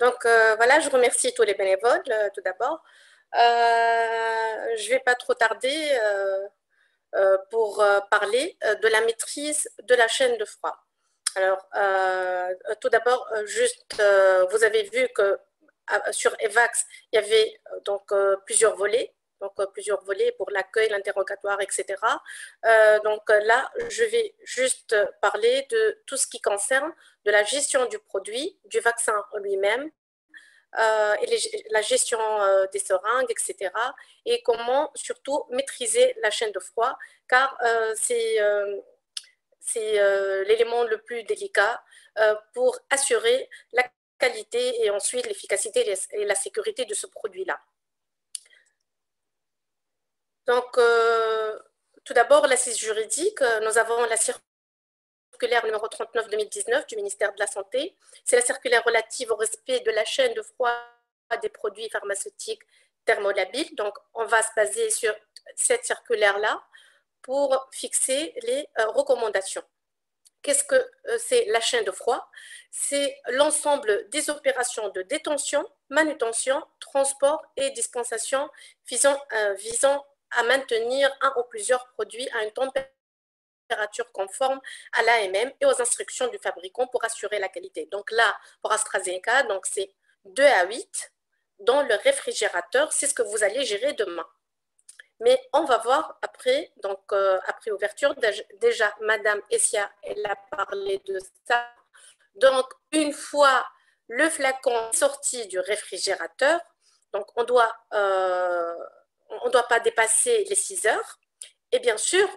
Donc, voilà, je remercie tous les bénévoles, tout d'abord. Je ne vais pas trop tarder pour parler de la maîtrise de la chaîne de froid. Alors, tout d'abord, vous avez vu que sur EVAX, il y avait plusieurs volets. Donc, plusieurs volets pour l'accueil, l'interrogatoire, etc. Donc là, je vais juste parler de tout ce qui concerne de la gestion du produit, du vaccin lui-même, et la gestion des seringues, etc. Et comment surtout maîtriser la chaîne de froid, car c'est l'élément le plus délicat pour assurer la qualité et ensuite l'efficacité et la sécurité de ce produit-là. Donc, tout d'abord, l'assise juridique, nous avons la circulaire numéro 39/2019 du ministère de la Santé. C'est la circulaire relative au respect de la chaîne de froid des produits pharmaceutiques thermolabiles. Donc, on va se baser sur cette circulaire-là pour fixer les recommandations. Qu'est-ce que c'est la chaîne de froid? C'est l'ensemble des opérations de détention, manutention, transport et dispensation visant à maintenir un ou plusieurs produits à une température conforme à l'AMM et aux instructions du fabricant pour assurer la qualité. Donc là, pour AstraZeneca, c'est 2 à 8 dans le réfrigérateur. C'est ce que vous allez gérer demain. Mais on va voir après, après ouverture, déjà Madame Essia, elle a parlé de ça. Donc, une fois le flacon sorti du réfrigérateur, donc on doit pas dépasser les 6 heures. Et bien sûr,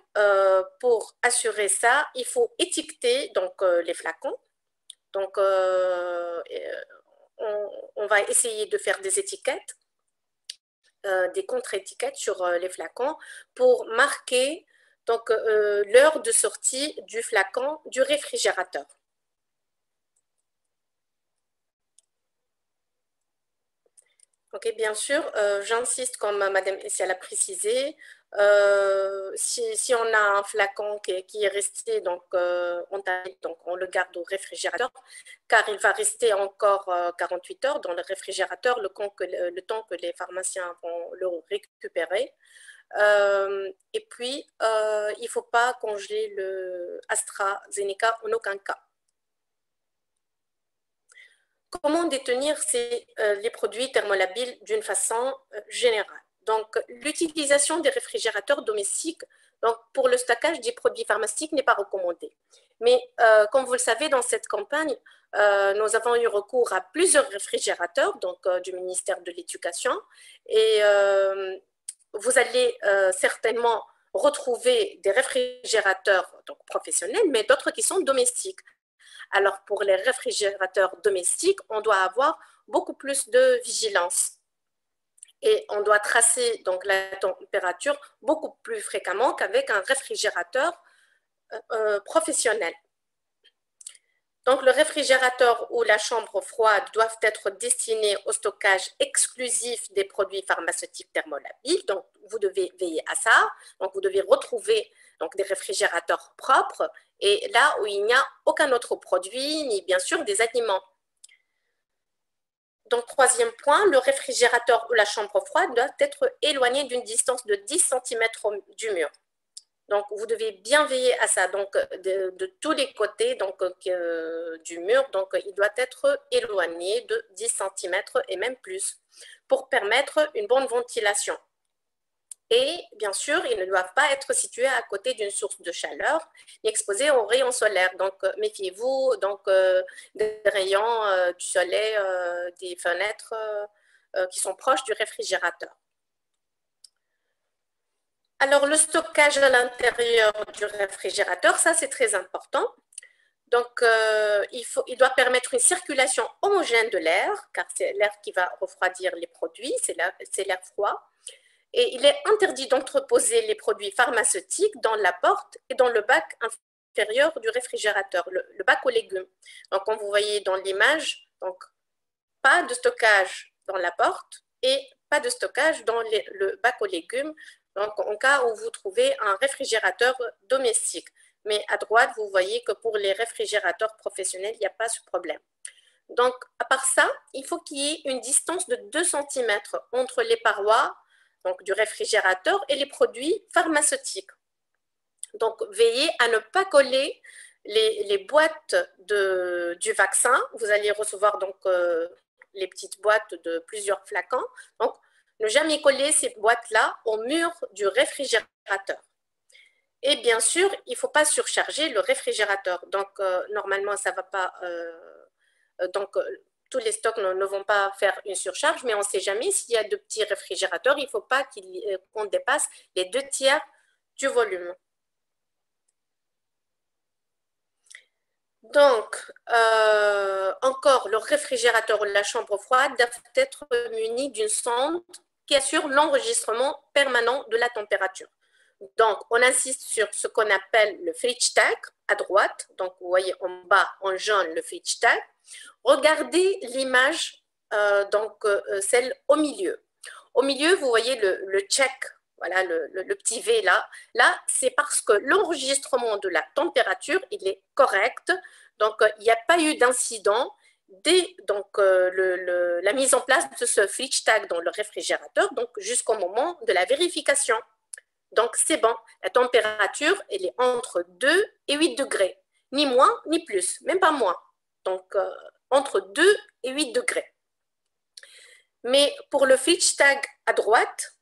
pour assurer ça, il faut étiqueter les flacons. Donc, on va essayer de faire des étiquettes, des contre-étiquettes sur les flacons pour marquer l'heure de sortie du flacon du réfrigérateur. Ok, bien sûr, j'insiste comme Madame Essia l'a précisé, si on a un flacon qui est resté on le garde au réfrigérateur car il va rester encore 48 heures dans le réfrigérateur le temps que les pharmaciens vont le récupérer. Et puis, il ne faut pas congeler le AstraZeneca en aucun cas. Comment détenir les produits thermolabiles d'une façon générale? Donc, l'utilisation des réfrigérateurs domestiques pour le stockage des produits pharmaceutiques n'est pas recommandée. Mais comme vous le savez, dans cette campagne, nous avons eu recours à plusieurs réfrigérateurs du ministère de l'Éducation et vous allez certainement retrouver des réfrigérateurs professionnels, mais d'autres qui sont domestiques. Alors, pour les réfrigérateurs domestiques, on doit avoir beaucoup plus de vigilance. Et on doit tracer la température beaucoup plus fréquemment qu'avec un réfrigérateur professionnel. Donc, le réfrigérateur ou la chambre froide doivent être destinés au stockage exclusif des produits pharmaceutiques thermolabiles. Donc, vous devez veiller à ça. Donc, vous devez retrouver des réfrigérateurs propres et là où il n'y a aucun autre produit, ni bien sûr des aliments. Donc, troisième point, le réfrigérateur ou la chambre froide doit être éloigné d'une distance de 10 cm du mur. Donc, vous devez bien veiller à ça, de tous les côtés du mur, il doit être éloigné de 10 cm et même plus pour permettre une bonne ventilation. Et bien sûr, ils ne doivent pas être situés à côté d'une source de chaleur ni exposés aux rayons solaires. Donc, méfiez-vous des rayons du soleil, des fenêtres qui sont proches du réfrigérateur. Alors, le stockage à l'intérieur du réfrigérateur, ça c'est très important. Donc, il doit permettre une circulation homogène de l'air, car c'est l'air qui va refroidir les produits, c'est l'air froid. Et il est interdit d'entreposer les produits pharmaceutiques dans la porte et dans le bac inférieur du réfrigérateur, le bac aux légumes. Donc, comme vous voyez dans l'image, pas de stockage dans la porte et pas de stockage dans le bac aux légumes, en cas où vous trouvez un réfrigérateur domestique. Mais à droite, vous voyez que pour les réfrigérateurs professionnels, il n'y a pas ce problème. Donc, à part ça, il faut qu'il y ait une distance de 2 cm entre les parois donc, du réfrigérateur et les produits pharmaceutiques. Donc, veillez à ne pas coller les boîtes du vaccin. Vous allez recevoir donc les petites boîtes de plusieurs flacons. Donc, ne jamais coller ces boîtes-là au mur du réfrigérateur. Et bien sûr, il ne faut pas surcharger le réfrigérateur. Donc, normalement, ça ne va pas... tous les stocks ne vont pas faire une surcharge, mais on ne sait jamais s'il y a de petits réfrigérateurs. Il ne faut pas qu'on dépasse les 2/3 du volume. Donc, encore, le réfrigérateur ou la chambre froide doivent être munis d'une sonde qui assure l'enregistrement permanent de la température. Donc, on insiste sur ce qu'on appelle le fridge tag à droite. Donc, vous voyez en bas, en jaune, le fridge tag. Regardez l'image, celle au milieu. Au milieu, vous voyez le check, voilà le petit V là. Là, c'est parce que l'enregistrement de la température, il est correct. Donc, il n'y a pas eu d'incident dès la mise en place de ce fridge tag dans le réfrigérateur, donc jusqu'au moment de la vérification. Donc, c'est bon. La température, elle est entre 2 et 8 degrés. Ni moins, ni plus. Même pas moins. Donc, entre 2 et 8 degrés. Mais pour le fridge tag à droite,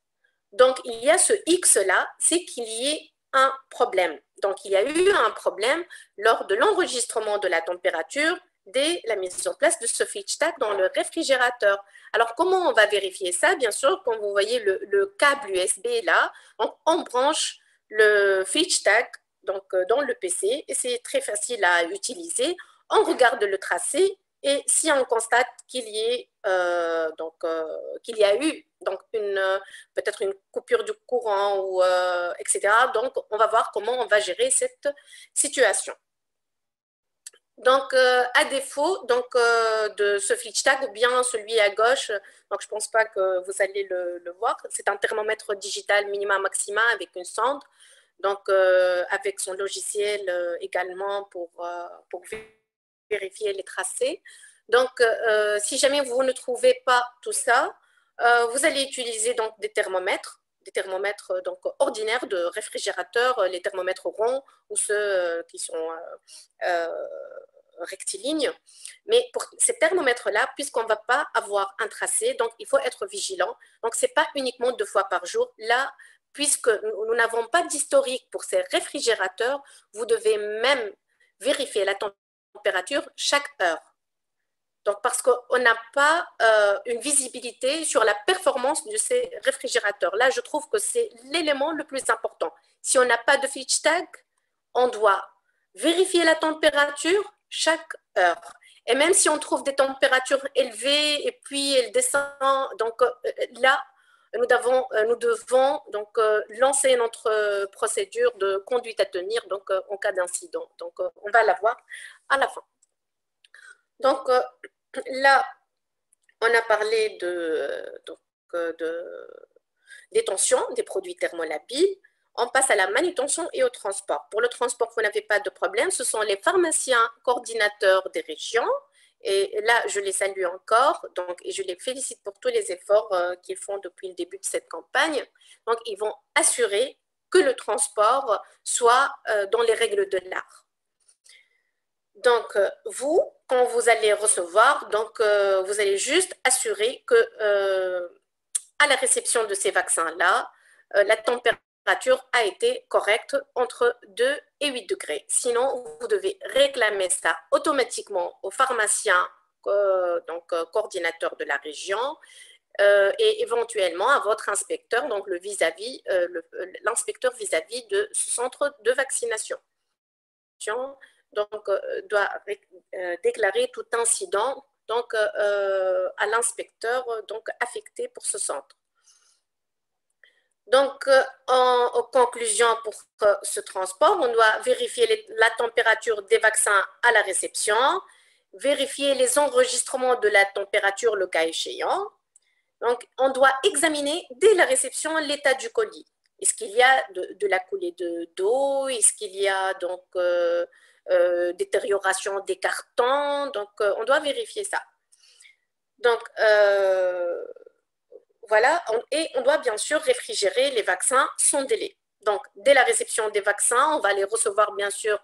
donc, il y a ce X là, c'est qu'il y ait un problème. Donc, il y a eu un problème lors de l'enregistrement de la température dès la mise en place de ce fridge tag dans le réfrigérateur. Alors, comment on va vérifier ça? Bien sûr, quand vous voyez le câble USB là, on branche le fridge tag dans le PC et c'est très facile à utiliser. On regarde le tracé et si on constate qu'il y a eu donc peut-être une coupure du courant ou etc. Donc, on va voir comment on va gérer cette situation. Donc, à défaut de ce fridge tag ou bien celui à gauche, donc je ne pense pas que vous allez le voir, c'est un thermomètre digital minima maxima avec une sonde, donc avec son logiciel également pour vérifier les tracés. Donc, si jamais vous ne trouvez pas tout ça, vous allez utiliser donc des thermomètres donc, ordinaires de réfrigérateur, les thermomètres ronds ou ceux qui sont rectilignes. Mais pour ces thermomètres-là, puisqu'on ne va pas avoir un tracé, donc il faut être vigilant. Donc, ce n'est pas uniquement 2 fois par jour. Là, puisque nous n'avons pas d'historique pour ces réfrigérateurs, vous devez même vérifier la température chaque heure. Donc, parce qu'on n'a pas une visibilité sur la performance de ces réfrigérateurs. Là, je trouve que c'est l'élément le plus important. Si on n'a pas de fridge tag, on doit vérifier la température chaque heure. Et même si on trouve des températures élevées et puis elles descendent, donc là, nous devons donc lancer notre procédure de conduite à tenir donc, en cas d'incident. Donc, on va la voir à la fin. Donc, là, on a parlé de détention des produits thermolabiles. On passe à la manutention et au transport. Pour le transport, vous n'avez pas de problème. Ce sont les pharmaciens coordinateurs des régions. Et là, je les salue encore donc, et je les félicite pour tous les efforts qu'ils font depuis le début de cette campagne. Donc, ils vont assurer que le transport soit dans les règles de l'art. Donc, vous, quand vous allez recevoir, donc, vous allez juste assurer que à la réception de ces vaccins-là, la température a été correcte entre 2 et 8 degrés. Sinon, vous devez réclamer ça automatiquement au pharmacien, coordinateur de la région, et éventuellement à votre inspecteur, donc l'inspecteur vis-à-vis de ce centre de vaccination. Donc, doit déclarer tout incident donc, à l'inspecteur donc, affecté pour ce centre. Donc, en conclusion, pour ce transport, on doit vérifier la température des vaccins à la réception, vérifier les enregistrements de la température le cas échéant. Donc, on doit examiner dès la réception l'état du colis. Est-ce qu'il y a de la coulée d'eau? Est-ce qu'il y a donc détérioration des cartons? Donc, on doit vérifier ça. Donc, voilà, et on doit bien sûr réfrigérer les vaccins sans délai. Donc, dès la réception des vaccins, on va les recevoir bien sûr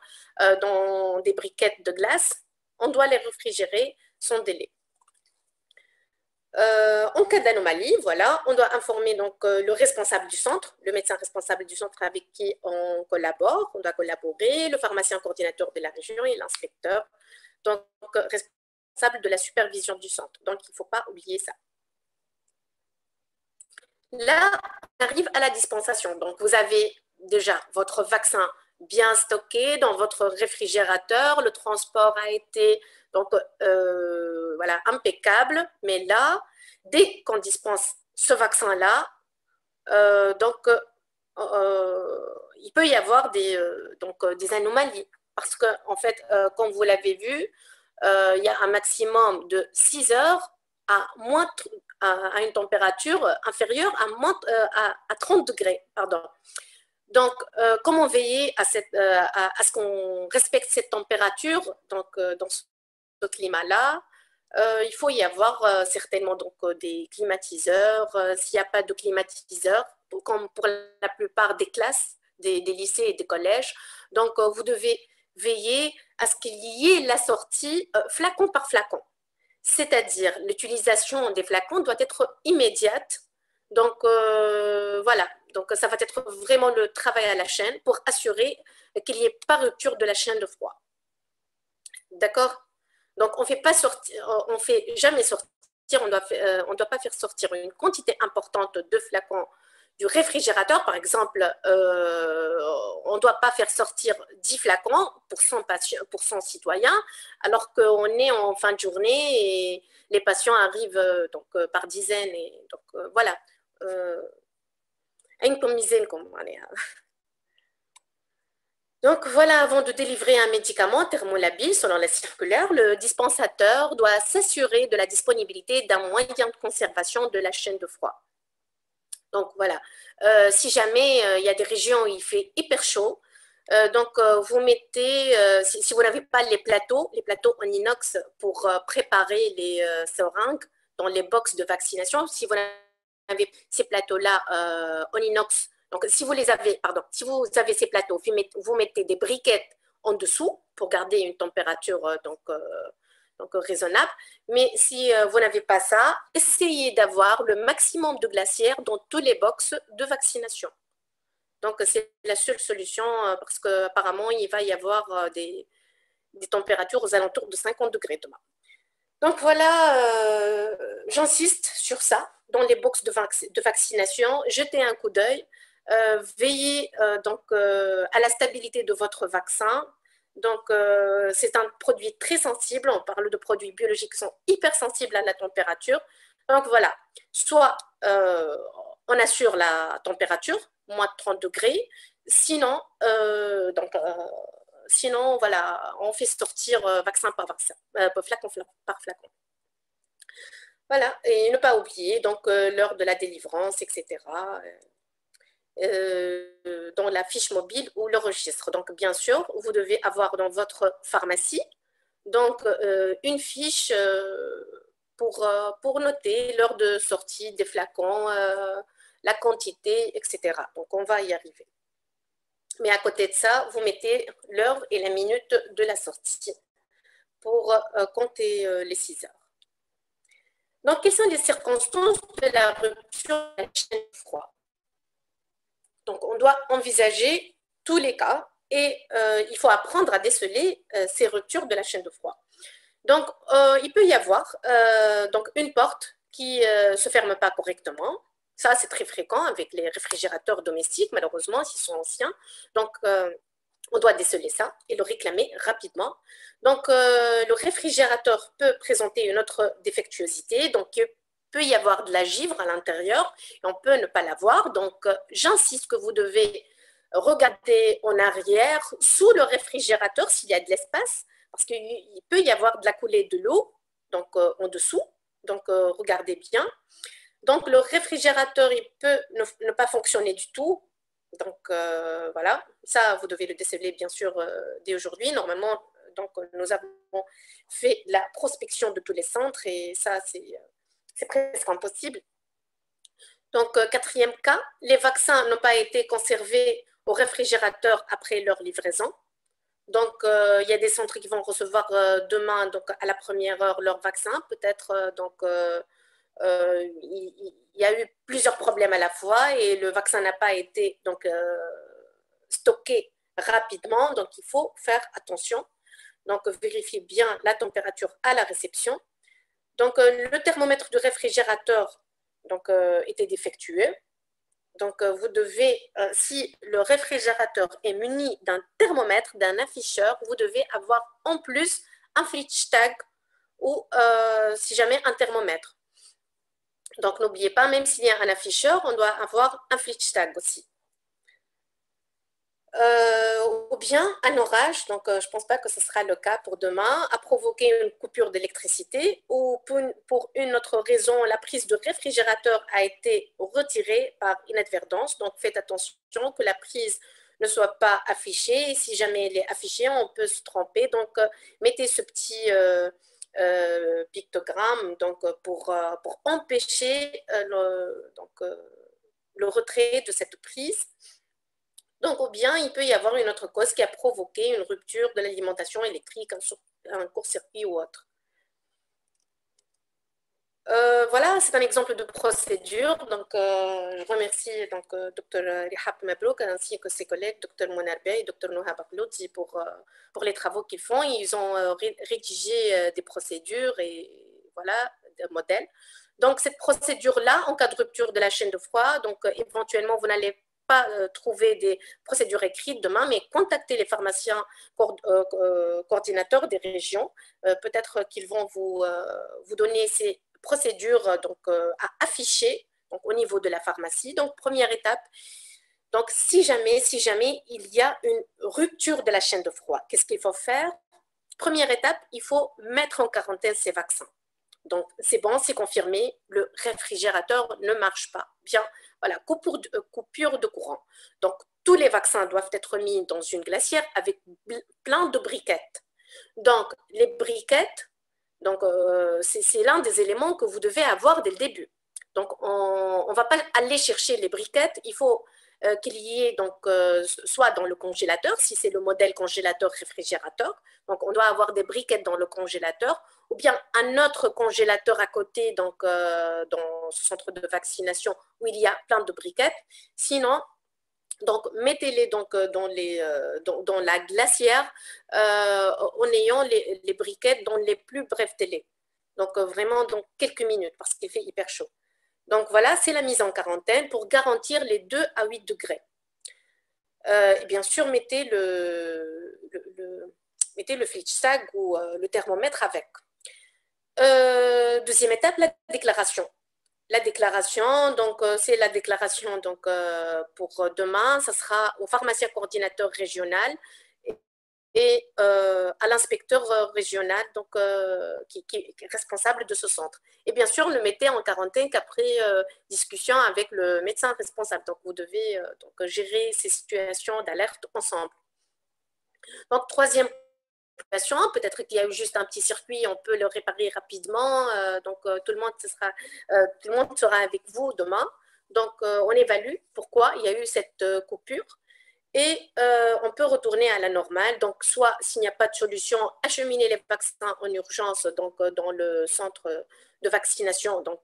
dans des briquettes de glace. On doit les réfrigérer sans délai. En cas d'anomalie, voilà, on doit informer donc le responsable du centre, le médecin responsable du centre avec qui on collabore, on doit collaborer, le pharmacien coordinateur de la région et l'inspecteur, donc responsable de la supervision du centre. Donc, il ne faut pas oublier ça. Là, on arrive à la dispensation. Donc, vous avez déjà votre vaccin bien stocké dans votre réfrigérateur. Le transport a été donc, voilà, impeccable. Mais là, dès qu'on dispense ce vaccin-là, il peut y avoir des anomalies. Parce que, en fait, comme vous l'avez vu, il y a un maximum de 6 heures à une température inférieure à 30 degrés. Pardon. Donc, comment veiller à ce qu'on respecte cette température dans ce climat-là? Il faut y avoir certainement des climatiseurs. S'il n'y a pas de climatiseur, comme pour la plupart des classes, des lycées et des collèges, donc vous devez veiller à ce qu'il y ait la sortie flacon par flacon. C'est-à-dire, l'utilisation des flacons doit être immédiate. Donc, voilà. Donc, ça va être vraiment le travail à la chaîne pour assurer qu'il n'y ait pas rupture de la chaîne de froid. D'accord? Donc, on ne fait jamais sortir, on ne doit pas faire sortir une quantité importante de flacons du réfrigérateur. Par exemple, on ne doit pas faire sortir 10 flacons pour 100 citoyens, alors qu'on est en fin de journée et les patients arrivent par dizaines. Et, donc, voilà. Donc voilà, avant de délivrer un médicament thermolabile selon la circulaire, le dispensateur doit s'assurer de la disponibilité d'un moyen de conservation de la chaîne de froid. Donc voilà, si jamais il y a des régions où il fait hyper chaud, vous mettez, si vous n'avez pas les plateaux en inox pour préparer les seringues dans les box de vaccination, si vous avez ces plateaux-là en inox, donc si vous avez ces plateaux, vous mettez des briquettes en dessous pour garder une température raisonnable. Mais si vous n'avez pas ça, essayez d'avoir le maximum de glacière dans tous les box de vaccination. Donc, c'est la seule solution parce qu'apparemment, il va y avoir des températures aux alentours de 50 degrés demain. Donc, voilà, j'insiste sur ça. Dans les box de vaccination, jetez un coup d'œil. Veillez à la stabilité de votre vaccin. Donc, c'est un produit très sensible. On parle de produits biologiques qui sont hyper sensibles à la température. Donc, voilà. Soit on assure la température, moins de 30 degrés. Sinon, voilà, on fait sortir vaccin par vaccin, flacon par flacon. Voilà, et ne pas oublier donc l'heure de la délivrance, etc. Dans la fiche mobile ou le registre. Donc, bien sûr, vous devez avoir dans votre pharmacie donc, une fiche pour noter l'heure de sortie des flacons, la quantité, etc. Donc, on va y arriver. Mais à côté de ça, vous mettez l'heure et la minute de la sortie pour compter les 6 heures. Donc, quelles sont les circonstances de la rupture de la chaîne de froid? Donc, on doit envisager tous les cas et il faut apprendre à déceler ces ruptures de la chaîne de froid. Donc, il peut y avoir une porte qui ne se ferme pas correctement. Ça, c'est très fréquent avec les réfrigérateurs domestiques, malheureusement, s'ils sont anciens. Donc, on doit déceler ça et le réclamer rapidement. Donc, le réfrigérateur peut présenter une autre défectuosité. Donc, il peut y avoir de la givre à l'intérieur et on peut ne pas l'avoir. Donc, j'insiste que vous devez regarder en arrière, sous le réfrigérateur, s'il y a de l'espace, parce qu'il peut y avoir de la coulée de l'eau donc en dessous. Donc, regardez bien. Donc, le réfrigérateur, il peut ne pas fonctionner du tout. Donc, voilà, ça, vous devez le déceler, bien sûr, dès aujourd'hui. Normalement, Donc, nous avons fait la prospection de tous les centres et ça, c'est presque impossible. Donc, quatrième cas, les vaccins n'ont pas été conservés au réfrigérateur après leur livraison. Donc, il y a des centres qui vont recevoir demain, donc à la première heure, leur vaccin. Peut-être, il y a eu plusieurs problèmes à la fois et le vaccin n'a pas été donc, stocké rapidement. Donc, il faut faire attention. Donc, vérifiez bien la température à la réception. Donc, le thermomètre du réfrigérateur donc, était défectueux. Donc, vous devez, si le réfrigérateur est muni d'un thermomètre, d'un afficheur, vous devez avoir en plus un flitch tag ou si jamais un thermomètre. Donc, n'oubliez pas, même s'il y a un afficheur, on doit avoir un flitch tag aussi. Ou bien un orage, donc je ne pense pas que ce sera le cas pour demain, a provoqué une coupure d'électricité ou pour une autre raison, la prise de réfrigérateur a été retirée par inadvertance. Donc faites attention que la prise ne soit pas affichée. Si jamais elle est affichée, on peut se tromper. Donc mettez ce petit pictogramme donc, pour empêcher le retrait de cette prise. Donc, ou bien il peut y avoir une autre cause qui a provoqué une rupture de l'alimentation électrique, un court-circuit ou autre. Voilà, c'est un exemple de procédure. Donc, je remercie Dr Rihab Mabrouk ainsi que ses collègues, Dr Mounar Bey et Dr Nouha Bakloudi pour les travaux qu'ils font. Ils ont rédigé des procédures et voilà, des modèles. Donc, cette procédure-là, en cas de rupture de la chaîne de froid, donc éventuellement, vous n'allez pas trouver des procédures écrites demain, mais contactez les pharmaciens coordinateurs des régions. Peut-être qu'ils vont vous donner ces procédures donc, à afficher donc, au niveau de la pharmacie. Donc, première étape, donc, si jamais il y a une rupture de la chaîne de froid, qu'est-ce qu'il faut faire? Première étape, il faut mettre en quarantaine ces vaccins. Donc, c'est bon, c'est confirmé, le réfrigérateur ne marche pas. Bien, voilà, coupure de courant. Donc, tous les vaccins doivent être mis dans une glacière avec plein de briquettes. Donc, les briquettes, donc, c'est l'un des éléments que vous devez avoir dès le début. Donc, on ne va pas aller chercher les briquettes, il faut qu'il y ait donc, soit dans le congélateur, si c'est le modèle congélateur-réfrigérateur, donc on doit avoir des briquettes dans le congélateur, ou bien un autre congélateur à côté, donc dans ce centre de vaccination où il y a plein de briquettes. Sinon, donc mettez-les donc dans la glacière en ayant les briquettes dans les plus brefs délais. Donc vraiment dans quelques minutes parce qu'il fait hyper chaud. Donc voilà, c'est la mise en quarantaine pour garantir les 2 à 8 degrés. Et bien sûr, mettez le flitch tag ou le thermomètre avec. Deuxième étape, la déclaration. La déclaration, donc c'est la déclaration donc, pour demain, ça sera au pharmacien coordinateur régional et à l'inspecteur régional donc, qui est responsable de ce centre. Et bien sûr, le mettez en quarantaine qu'après discussion avec le médecin responsable. Donc, vous devez donc, gérer ces situations d'alerte ensemble. Donc, troisième situation, peut-être qu'il y a eu juste un petit circuit, on peut le réparer rapidement. Donc, tout le monde sera avec vous demain. Donc, on évalue pourquoi il y a eu cette coupure. Et on peut retourner à la normale. Donc, soit s'il n'y a pas de solution, acheminer les vaccins en urgence donc, dans le centre de vaccination donc,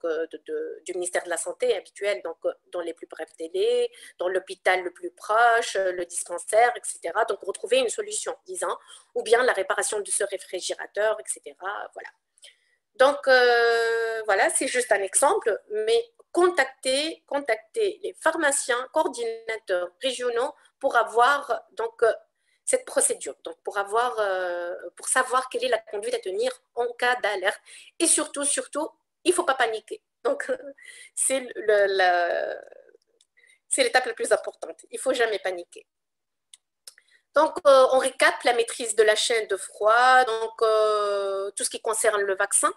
du ministère de la Santé habituel, donc dans les plus brefs délais, dans l'hôpital le plus proche, le dispensaire, etc. Donc, retrouver une solution, disons, ou bien la réparation de ce réfrigérateur, etc. Voilà. Donc, voilà, c'est juste un exemple, mais contactez les pharmaciens, coordinateurs régionaux pour avoir donc, cette procédure, donc pour savoir quelle est la conduite à tenir en cas d'alerte. Et surtout, il ne faut pas paniquer. Donc, c'est l'étape la plus importante. Il ne faut jamais paniquer. Donc, on récap la maîtrise de la chaîne de froid, donc tout ce qui concerne le vaccin.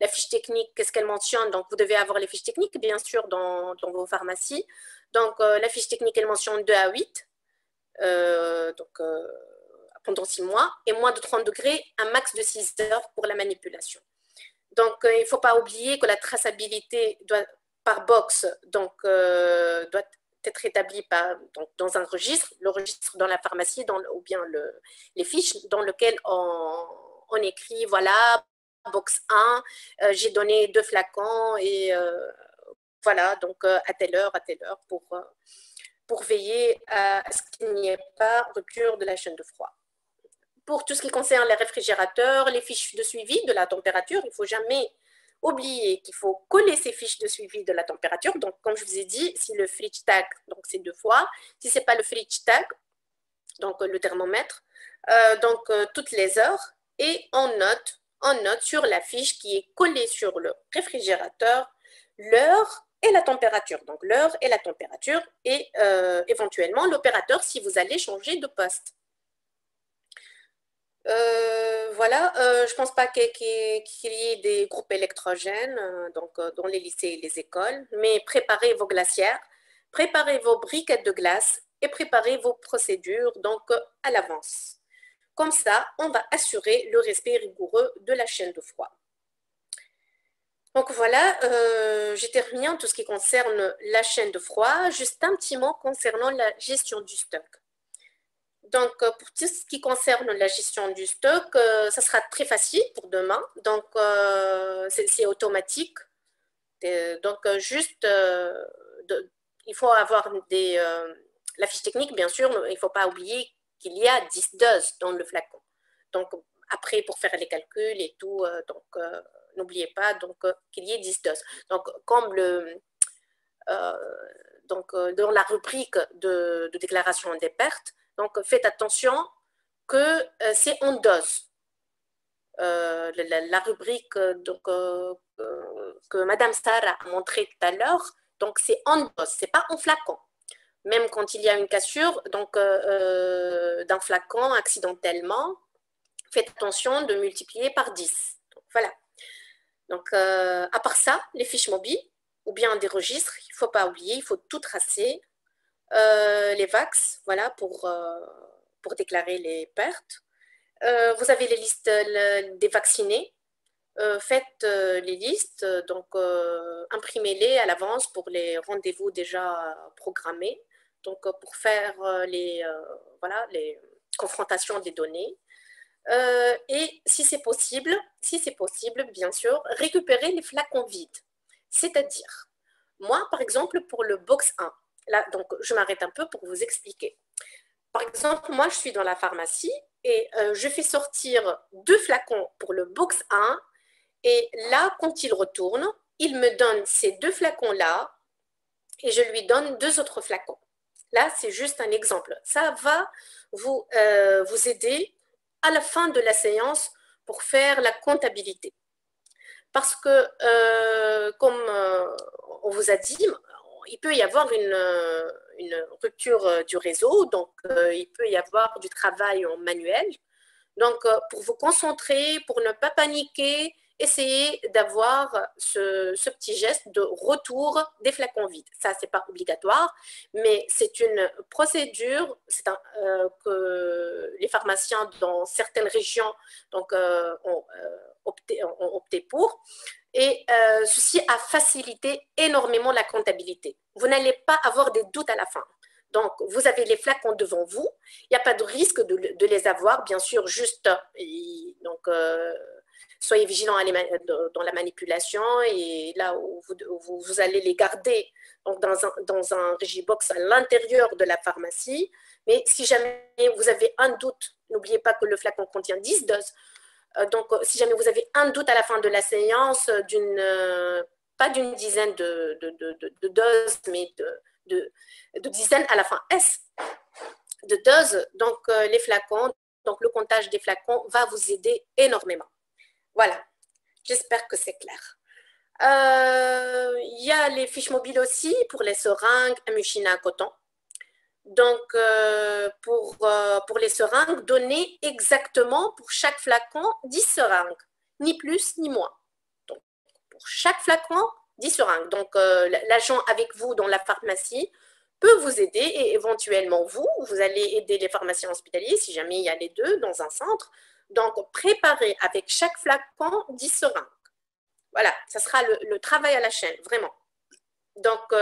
La fiche technique, qu'est-ce qu'elle mentionne? Donc, vous devez avoir les fiches techniques, bien sûr, dans vos pharmacies. Donc, la fiche technique, elle mentionne 2 à 8. Donc, pendant 6 mois et moins de 30 degrés, un max de 6 heures pour la manipulation. Donc, il ne faut pas oublier que la traçabilité par box doit être établie dans un registre, le registre dans la pharmacie ou bien les fiches dans lesquelles on écrit, voilà, box 1, j'ai donné 2 flacons et voilà, donc à telle heure pour veiller à ce qu'il n'y ait pas rupture de la chaîne de froid. Pour tout ce qui concerne les réfrigérateurs, les fiches de suivi de la température, il ne faut jamais oublier qu'il faut coller ces fiches de suivi de la température. Donc, comme je vous ai dit, si le fridge tag, donc c'est 2 fois. Si ce n'est pas le fridge tag, donc le thermomètre, toutes les heures, et on note sur la fiche qui est collée sur le réfrigérateur l'heure et la température. Donc, l'heure et la température et éventuellement l'opérateur si vous allez changer de poste. Voilà, je ne pense pas qu'il y ait des groupes électrogènes dans les lycées et les écoles, mais préparez vos glacières, préparez vos briquettes de glace et préparez vos procédures à l'avance. Comme ça, on va assurer le respect rigoureux de la chaîne de froid. Donc voilà, j'ai terminé en tout ce qui concerne la chaîne de froid. Juste un petit mot concernant la gestion du stock. Donc, pour tout ce qui concerne la gestion du stock, ça sera très facile pour demain. Donc, c'est automatique. Donc, il faut avoir la fiche technique, bien sûr. Il ne faut pas oublier qu'il y a 10 doses dans le flacon. Donc, après, pour faire les calculs et tout, n'oubliez pas qu'il y ait 10 doses. Donc, comme dans la rubrique de déclaration des pertes, donc, faites attention que c'est en dose. La rubrique que Madame Sarah a montré tout à l'heure, donc c'est en dose, ce n'est pas en flacon. Même quand il y a une cassure d'un flacon accidentellement, faites attention de multiplier par 10. Donc, voilà. Donc, à part ça, les fiches mobiles ou bien des registres, il ne faut pas oublier, il faut tout tracer. Les VAX, voilà, pour déclarer les pertes. Vous avez les listes des vaccinés. Faites les listes, imprimez-les à l'avance pour les rendez-vous déjà programmés, donc pour faire les confrontations des données. Et si c'est possible, bien sûr, récupérer les flacons vides. C'est-à-dire, moi, par exemple, pour le box 1, là, donc, je m'arrête un peu pour vous expliquer. Par exemple, moi, je suis dans la pharmacie et je fais sortir 2 flacons pour le box 1 et là, quand il retourne, il me donne ces 2 flacons-là et je lui donne 2 autres flacons. Là, c'est juste un exemple. Ça va vous aider à la fin de la séance pour faire la comptabilité. Parce que, comme on vous a dit, il peut y avoir une rupture du réseau, donc il peut y avoir du travail en manuel. Donc, pour vous concentrer, pour ne pas paniquer, essayez d'avoir ce petit geste de retour des flacons vides. Ça, ce n'est pas obligatoire, mais c'est une procédure que les pharmaciens dans certaines régions ont opté pour. Et ceci a facilité énormément la comptabilité. Vous n'allez pas avoir des doutes à la fin. Donc, vous avez les flacons devant vous. Il n'y a pas de risque de les avoir, bien sûr, juste. Soyez vigilants dans la manipulation et là où vous allez les garder donc dans un Regibox à l'intérieur de la pharmacie. Mais si jamais vous avez un doute, n'oubliez pas que le flacon contient 10 doses. Donc, si jamais vous avez un doute à la fin de la séance, pas d'une dizaine de doses, mais de dizaines à la fin S de doses, donc les flacons, donc le comptage des flacons va vous aider énormément. Voilà, j'espère que c'est clair. Il y a les fiches mobiles aussi pour les seringues, Amushina, coton. Donc, pour les seringues, donnez exactement pour chaque flacon 10 seringues, ni plus ni moins. Donc, pour chaque flacon, 10 seringues. Donc, l'agent avec vous dans la pharmacie peut vous aider et éventuellement vous allez aider les pharmaciens hospitaliers si jamais il y a les deux dans un centre. Donc, préparez avec chaque flacon 10 seringues. Voilà, ça sera le travail à la chaîne, vraiment. Donc,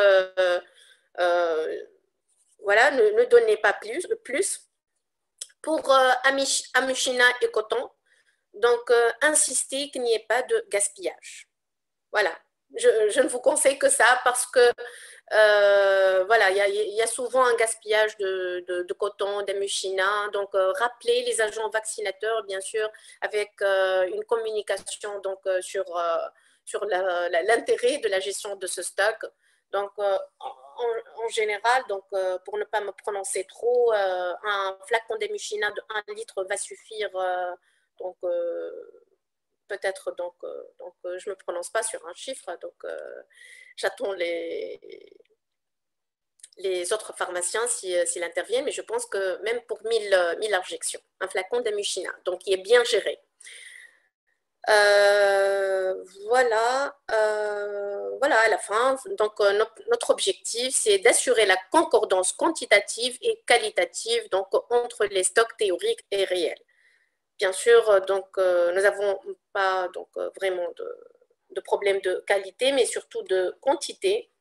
voilà, ne donnez pas plus. Pour Amushina et coton, donc insistez qu'il n'y ait pas de gaspillage. Voilà, je ne vous conseille que ça parce que voilà, il y a souvent un gaspillage de coton, d'Amushina. Donc, rappelez les agents vaccinateurs, bien sûr, avec une communication donc, sur l'intérêt de la gestion de ce stock. Donc, en général, donc, pour ne pas me prononcer trop, un flacon d'Amushina de 1 litre va suffire. Donc, peut-être, donc je ne me prononce pas sur un chiffre. Donc, j'attends les autres pharmaciens s'ils interviennent, mais je pense que même pour 1000 injections, un flacon d'Amushina, donc qui est bien géré. Voilà, voilà, à la fin, donc notre objectif, c'est d'assurer la concordance quantitative et qualitative donc, entre les stocks théoriques et réels. Bien sûr, donc, nous n'avons pas donc, vraiment de problème de qualité, mais surtout de quantité.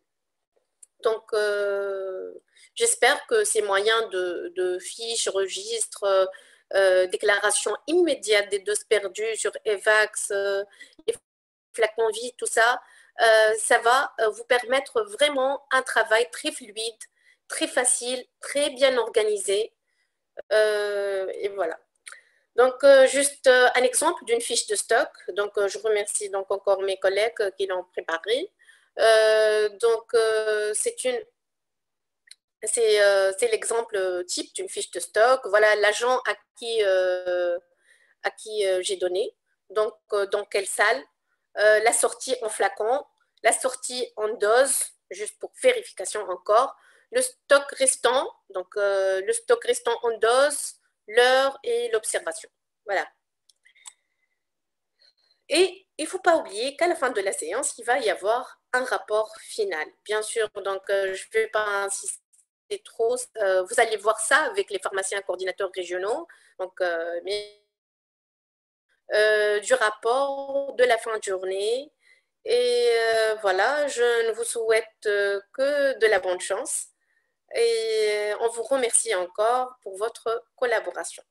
Donc, j'espère que ces moyens de fiches, registres, déclaration immédiate des doses perdues sur EVAX, les flacons vides, tout ça, ça va vous permettre vraiment un travail très fluide, très facile, très bien organisé. Et voilà. Donc, juste un exemple d'une fiche de stock. Donc, je remercie donc encore mes collègues qui l'ont préparée. Donc, c'est l'exemple type d'une fiche de stock. Voilà l'agent à qui j'ai donné. Donc, dans quelle salle, la sortie en flacon, la sortie en dose, juste pour vérification encore, le stock restant, donc le stock restant en dose, l'heure et l'observation. Voilà. Et il ne faut pas oublier qu'à la fin de la séance, il va y avoir un rapport final. Bien sûr, donc je ne vais pas insister trop. Vous allez voir ça avec les pharmaciens coordinateurs régionaux. Donc, du rapport de la fin de journée. Et voilà, je ne vous souhaite que de la bonne chance. Et on vous remercie encore pour votre collaboration.